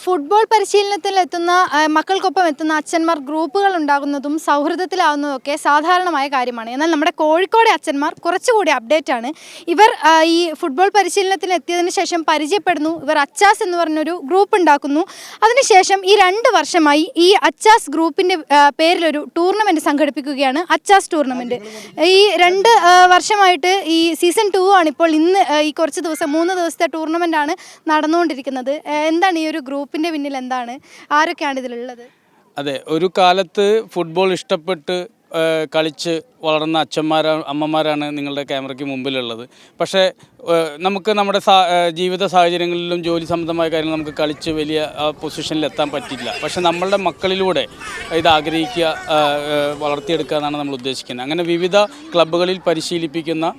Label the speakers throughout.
Speaker 1: Football പരിശീലനത്തിലെത്തുന്ന മക്കൾക്കൊപ്പം എത്തുന്ന അച്ഛന്മാർ ഗ്രൂപ്പുകൾ ഉണ്ടാകുന്നതും സൗഹൃദത്തിലാവുന്നതൊക്കെ സാധാരണമായ കാര്യമാണ്. എന്നാൽ നമ്മുടെ കോഴിക്കോടെ അച്ഛന്മാർ കുറച്ചുകൂടി അപ്ഡേറ്റ് ആണ്. ഇവർ ഈ ഫുട്ബോൾ പരിശീലനത്തിന് എത്തിയതിന് ശേഷം പരിചയപ്പെടുന്നു. ഇവർ അച്ചാസ് എന്ന് പറഞ്ഞൊരു ഗ്രൂപ്പ് ഉണ്ടാക്കുന്നു. അതിനുശേഷം ഈ 2 വർഷമായി ഈ അച്ചാസ് ഗ്രൂപ്പിൻ്റെ പേരിലൊരു ടൂർണമെൻറ്റ് സംഘടിപ്പിക്കുകയാണ്. അച്ചാസ് ടൂർണമെൻറ്റ് ഈ 2 വർഷമായിട്ട് ഈ സീസൺ 2 ആണ് ഇപ്പോൾ ഇന്ന് ഈ കുറച്ച് ദിവസം 3 ദിവസത്തെ ടൂർണമെൻറ്റാണ് നടന്നുകൊണ്ടിരിക്കുന്നത്. എന്താണ് ഈ ഒരു ഗ്രൂപ്പിൻ്റെ പിന്നിൽ, എന്താണ്, ആരൊക്കെയാണ് ഇതിലുള്ളത്?
Speaker 2: അതെ, ഒരു കാലത്ത് ഫുട്ബോൾ ഇഷ്ടപ്പെട്ട് കളിച്ച് വളർന്ന അമ്മമാരാണ് നിങ്ങളുടെ ക്യാമറയ്ക്ക് മുമ്പിലുള്ളത്. പക്ഷേ നമുക്ക് നമ്മുടെ ജീവിത സാഹചര്യങ്ങളിലും ജോലി സംബന്ധമായ കാര്യങ്ങൾ നമുക്ക് കളിച്ച് വലിയ പൊസിഷനിൽ എത്താൻ പറ്റില്ല. പക്ഷേ നമ്മളുടെ മക്കളിലൂടെ ഇത് ആഗ്രഹിക്കുക, വളർത്തിയെടുക്കുക എന്നാണ് നമ്മൾ ഉദ്ദേശിക്കുന്നത്. അങ്ങനെ വിവിധ ക്ലബ്ബുകളിൽ പരിശീലിപ്പിക്കുന്ന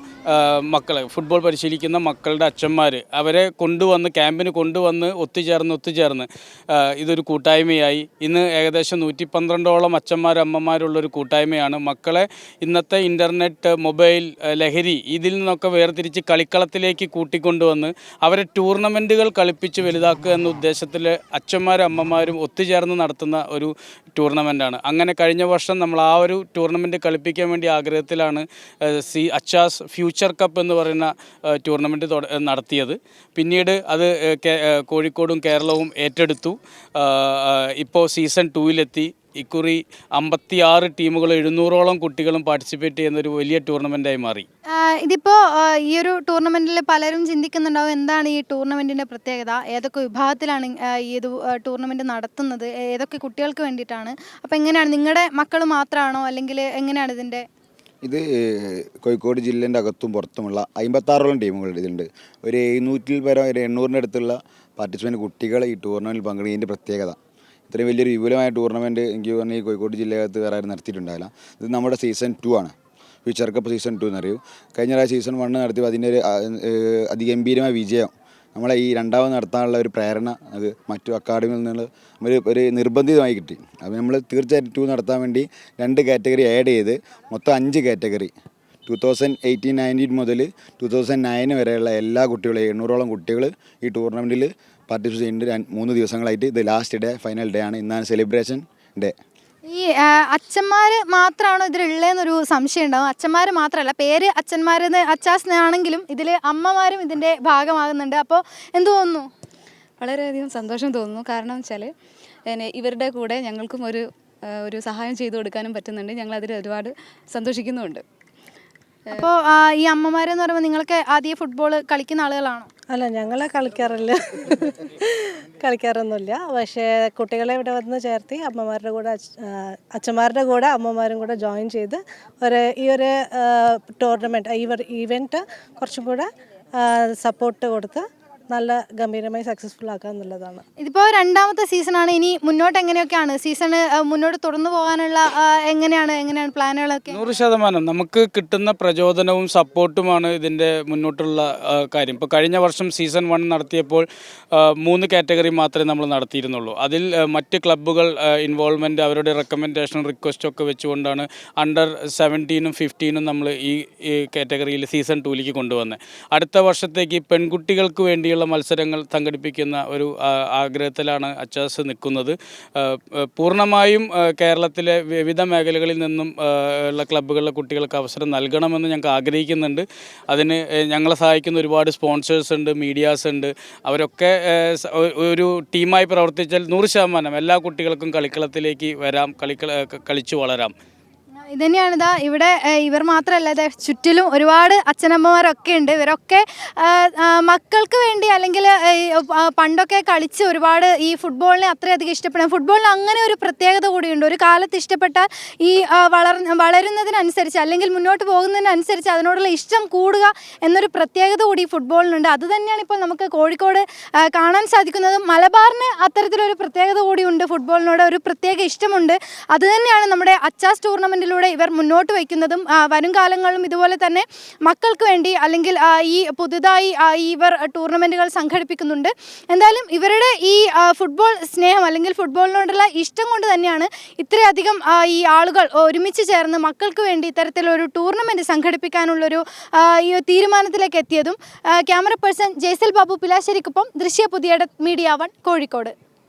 Speaker 2: ഫുട്ബോൾ പരിശീലിക്കുന്ന മക്കളുടെ അച്ഛന്മാർ അവരെ കൊണ്ടുവന്ന് ക്യാമ്പിന് കൊണ്ടുവന്ന് ഒത്തുചേർന്ന് ഇതൊരു കൂട്ടായ്മയായി ഇന്ന് ഏകദേശം 112ഓളം അമ്മമാരുള്ളൊരു കൂട്ടായ്മയാണ്. മക്കളെ ഇന്നത്തെ ഇൻ്റർനെറ്റ്, മൊബൈൽ, ലഹരി ഇതിൽ നിന്നൊക്കെ വേർതിരിച്ച് കളിക്കളത്തിലേക്ക് കൂട്ടിക്കൊണ്ടുവന്ന് അവരെ ടൂർണമെൻറ്റുകൾ കളിപ്പിച്ച് വലുതാക്കുക എന്ന ഉദ്ദേശത്തിൽ അച്ഛന്മാരും അമ്മമാരും ഒത്തുചേർന്ന് നടത്തുന്ന ഒരു ടൂർണമെൻറ്റാണ്. അങ്ങനെ കഴിഞ്ഞ വർഷം നമ്മൾ ആ ഒരു ടൂർണമെൻറ്റ് കളിപ്പിക്കാൻ വേണ്ടി ആഗ്രഹത്തിലാണ് അച്ചാസ് ഫ്യൂച്ചർ കപ്പ് എന്ന് പറയുന്ന ടൂർണമെൻറ്റ് നടത്തിയത്. പിന്നീട് അത് കോഴിക്കോടും കേരളവും ഏറ്റെടുത്തു. ഇപ്പോൾ സീസൺ 2-ലെത്തി. ഇക്കുറി 56 ടീമുകൾ 700ഓളം കുട്ടികളും പാർട്ടിസിപ്പേറ്റ് ചെയ്യുന്ന ഒരു വലിയ ടൂർണമെൻറ്റായി മാറി.
Speaker 1: ഇതിപ്പോൾ ഈ ഒരു ടൂർണമെൻറ്റിൽ പലരും ചിന്തിക്കുന്നുണ്ടാവും, എന്താണ് ഈ ടൂർണമെൻറ്റിൻ്റെ പ്രത്യേകത, ഏതൊക്കെ വിഭാഗത്തിലാണ് ഈ ഒരു ടൂർണമെൻറ്റ് നടത്തുന്നത്, ഏതൊക്കെ കുട്ടികൾക്ക് വേണ്ടിയിട്ടാണ്, അപ്പോൾ എങ്ങനെയാണ്, നിങ്ങളുടെ മക്കൾ മാത്രമാണോ അല്ലെങ്കിൽ എങ്ങനെയാണ് ഇതിൻ്റെ?
Speaker 3: ഇത് കോഴിക്കോട് ജില്ലേൻ്റെ അകത്തും പുറത്തുമുള്ള 56ഓളം ടീമുകൾ ഇതിലുണ്ട്. ഒരു 700-ൽ പരം 800-ൻ്റെ അടുത്തുള്ള പാർട്ടിസിപ്പൻ്റ് കുട്ടികൾ ഈ ടൂർണമെൻറ്റിൽ പങ്കെടുക്കുന്നതിൻ്റെ പ്രത്യേകത. ഇത്രയും വലിയൊരു വിപുലമായ ടൂർണമെൻറ്റ് എനിക്ക് പറഞ്ഞാൽ ഈ കോഴിക്കോട് ജില്ലകത്ത് വേറെ ആരും നടത്തിയിട്ടുണ്ടായില്ല. ഇത് നമ്മുടെ സീസൺ 2 ആണ്. Future cup season 2 എന്നറിയൂ. കഴിഞ്ഞ പ്രാവശ്യം സീസൺ 1 നടത്തിയപ്പോൾ അതിൻ്റെ ഒരു അതിഗംഭീരമായ വിജയം നമ്മളെ ഈ രണ്ടാമത് നടത്താനുള്ള ഒരു പ്രേരണ അത് മറ്റു അക്കാഡമിയിൽ നിന്ന് ഒരു നിർബന്ധിതമായി കിട്ടി. അപ്പോൾ നമ്മൾ തീർച്ചയായിട്ടും 2 നടത്താൻ വേണ്ടി 2 കാറ്റഗറി ആഡ് ചെയ്ത് മൊത്തം 5 കാറ്റഗറി 2018-19 മുതൽ 2009 വരെയുള്ള എല്ലാ കുട്ടികളും 800ഓളം കുട്ടികൾ ഈ ടൂർണമെൻറ്റിൽ പാർട്ടിസിപ്പേറ്റ് ചെയ്യുന്നുണ്ട്. 3 ദിവസങ്ങളായിട്ട് ഇത് ലാസ്റ്റ് ഡേ, ഫൈനൽ ഡേ ആണ്. ഇന്നാണ് സെലിബ്രേഷൻ ഡേ.
Speaker 1: ഈ അച്ഛന്മാർ മാത്രമാണോ ഇതിലുള്ളതെന്നൊരു സംശയം ഉണ്ടാകും. അച്ഛന്മാർ മാത്രമല്ല, പേര് അച്ഛന്മാരെന്ന് അച്ചാസ്നാണെങ്കിലും ഇതിൽ അമ്മമാരും ഇതിൻ്റെ ഭാഗമാകുന്നുണ്ട്. അപ്പോൾ എന്ത് തോന്നുന്നു?
Speaker 4: വളരെയധികം സന്തോഷം തോന്നുന്നു. കാരണം വെച്ചാൽ ഇവരുടെ കൂടെ ഞങ്ങൾക്കും ഒരു സഹായം ചെയ്തു കൊടുക്കാനും പറ്റുന്നുണ്ട്. ഞങ്ങളതിൽ ഒരുപാട് സന്തോഷിക്കുന്നുമുണ്ട്.
Speaker 1: അപ്പോൾ ഈ അമ്മമാരെന്ന് പറയുമ്പോൾ നിങ്ങളൊക്കെ ആദ്യം ഫുട്ബോൾ കളിക്കുന്ന ആളുകളാണോ?
Speaker 5: അല്ല, ഞങ്ങളെ കളിക്കാറൊന്നുമില്ല. പക്ഷേ കുട്ടികളെ ഇവിടെ വന്ന് ചേർത്തി അമ്മമാരുടെ കൂടെ അച്ഛന്മാരുടെ കൂടെ അമ്മമാരും കൂടെ ജോയിൻ ചെയ്ത് ഈ ഒരു ടൂർണമെൻറ്റ് ഈവൻറ്റ് കുറച്ചും കൂടെ സപ്പോർട്ട് കൊടുത്ത് നല്ല ഗംഭീരമായി സക്സസ്ഫുൾ ആക്കുക എന്നുള്ളതാണ്.
Speaker 1: ഇതിപ്പോൾ 2ാമത്തെ സീസണാണ്. ഇനി മുന്നോട്ട് എങ്ങനെയൊക്കെയാണ് സീസണ് മുന്നോട്ട് തുടർന്നു പോകാനുള്ള എങ്ങനെയാണ് പ്ലാനുകളൊക്കെ?
Speaker 2: 100% നമുക്ക് കിട്ടുന്ന പ്രചോദനവും സപ്പോർട്ടുമാണ് ഇതിൻ്റെ മുന്നോട്ടുള്ള കാര്യം. ഇപ്പോൾ കഴിഞ്ഞ വർഷം സീസൺ 1 നടത്തിയപ്പോൾ 3 കാറ്റഗറി മാത്രമേ നമ്മൾ നടത്തിയിരുന്നുള്ളൂ. അതിൽ മറ്റ് ക്ലബ്ബുകൾ ഇൻവോൾവ്മെൻറ്റ്, അവരുടെ റെക്കമെൻഡേഷൻ, റിക്വസ്റ്റൊക്കെ വെച്ചുകൊണ്ടാണ് അണ്ടർ 17-ഉം 15-ഉം നമ്മൾ ഈ കാറ്റഗറിയിൽ സീസൺ 2-ലേക്ക് കൊണ്ടുവന്നത്. അടുത്ത വർഷത്തേക്ക് പെൺകുട്ടികൾക്ക് വേണ്ടിയുള്ള മത്സരങ്ങൾ സംഘടിപ്പിക്കുന്ന ഒരു ആഗ്രഹത്തിലാണ് അച്ചാസ് നിൽക്കുന്നത്. പൂർണ്ണമായും കേരളത്തിലെ വിവിധ മേഖലകളിൽ നിന്നും ഉള്ള ക്ലബ്ബുകളിലെ കുട്ടികൾക്ക് അവസരം നൽകണമെന്ന് ഞങ്ങൾക്ക് ആഗ്രഹിക്കുന്നുണ്ട്. അതിന് ഞങ്ങളെ സഹായിക്കുന്ന ഒരുപാട് സ്പോൺസേഴ്സ് ഉണ്ട്, മീഡിയാസ് ഉണ്ട്. അവരൊക്കെ ഒരു ടീമായി പ്രവർത്തിച്ചാൽ 100% എല്ലാ കുട്ടികൾക്കും കളിക്കളത്തിലേക്ക് വരാം, കളിച്ചു വളരാം.
Speaker 1: ഇതുതന്നെയാണ് ഇവിടെ ഇവർ മാത്രമല്ല, ചുറ്റിലും ഒരുപാട് അച്ഛനമ്മമാരൊക്കെ ഉണ്ട്. ഇവരൊക്കെ മക്കൾക്ക് വേണ്ടി അല്ലെങ്കിൽ പണ്ടൊക്കെ കളിച്ച് ഒരുപാട് ഈ ഫുട്ബോളിനെ അത്രയധികം ഇഷ്ടപ്പെടും. ഫുട്ബോളിന് അങ്ങനെ ഒരു പ്രത്യേകത കൂടിയുണ്ട്. ഒരു കാലത്ത് ഇഷ്ടപ്പെട്ടാൽ ഈ വളരുന്നതിനനുസരിച്ച് അല്ലെങ്കിൽ മുന്നോട്ട് പോകുന്നതിനനുസരിച്ച് അതിനോടുള്ള ഇഷ്ടം കൂടുക എന്നൊരു പ്രത്യേകത കൂടി ഫുട്ബോളിനുണ്ട്. അതുതന്നെയാണ് ഇപ്പോൾ നമുക്ക് കോഴിക്കോട് കാണാൻ സാധിക്കുന്നത്. മലബാറിന് അത്തരത്തിലൊരു പ്രത്യേകത കൂടിയുണ്ട്. ഫുട്ബോളിനോട് ഒരു പ്രത്യേക ഇഷ്ടമുണ്ട്. അതുതന്നെയാണ് നമ്മുടെ അച്ചാസ് ടൂർണമെൻറ്റിലൂടെ ഇവർ മുന്നോട്ട് വയ്ക്കുന്നതും വരും കാലങ്ങളിലും ഇതുപോലെ തന്നെ മക്കൾക്ക് വേണ്ടി അല്ലെങ്കിൽ ഈ പുതുതായി ഇവർ ടൂർണമെൻറ്റുകൾ സംഘടിപ്പിക്കുന്നുണ്ട്. എന്തായാലും ഇവരുടെ ഈ ഫുട്ബോൾ സ്നേഹം അല്ലെങ്കിൽ ഫുട്ബോളിനോടുള്ള ഇഷ്ടം കൊണ്ട് തന്നെയാണ് ഇത്രയധികം ഈ ആളുകൾ ഒരുമിച്ച് ചേർന്ന് മക്കൾക്ക് വേണ്ടി ഇത്തരത്തിലൊരു ടൂർണമെൻറ്റ് സംഘടിപ്പിക്കാനുള്ളൊരു ഈ തീരുമാനത്തിലേക്ക് എത്തിയതും. ക്യാമറ പേഴ്സൺ ജയ്സൽ ബാബു പിലാശ്ശേരിക്കൊപ്പം ദൃശ്യ പുതിയ മീഡിയ 1 കോഴിക്കോട്.